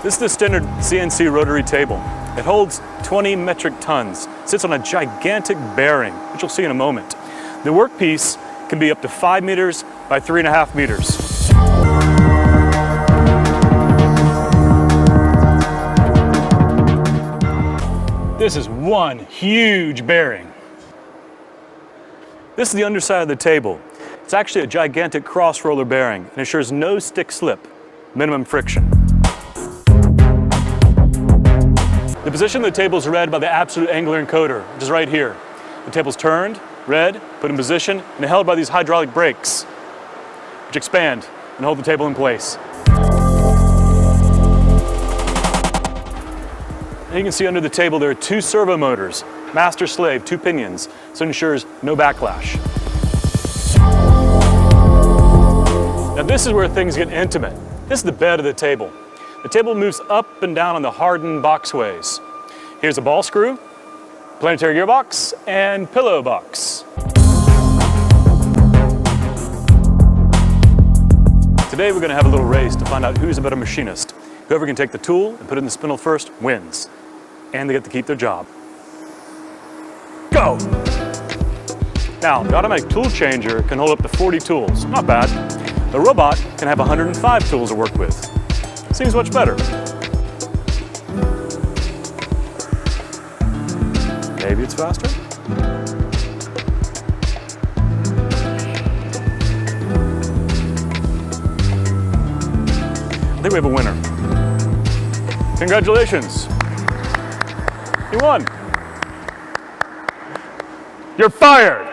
This is the standard CNC rotary table. It holds 20 metric tons, sits on a gigantic bearing, which you'll see in a moment. The workpiece can be up to 5 meters by 3.5 meters. This is one huge bearing. This is the underside of the table. It's actually a gigantic cross roller bearing and ensures no stick slip, minimum friction. The position of the table is read by the absolute angular encoder, which is right here. The table's turned, read, put in position, and held by these hydraulic brakes, which expand and hold the table in place. You can see under the table there are 2 servo motors, master-slave, 2 pinions, so it ensures no backlash. Now this is where things get intimate. This is the bed of the table. The table moves up and down on the hardened boxways. Here's a ball screw, planetary gearbox, and pillow box. Today we're going to have a little race to find out who's a better machinist. Whoever can take the tool and put it in the spindle first wins. And they get to keep their job. Go! Now, the automatic tool changer can hold up to 40 tools. Not bad. The robot can have 105 tools to work with. Seems much better. Maybe it's faster? I think we have a winner. Congratulations. You won. You're fired.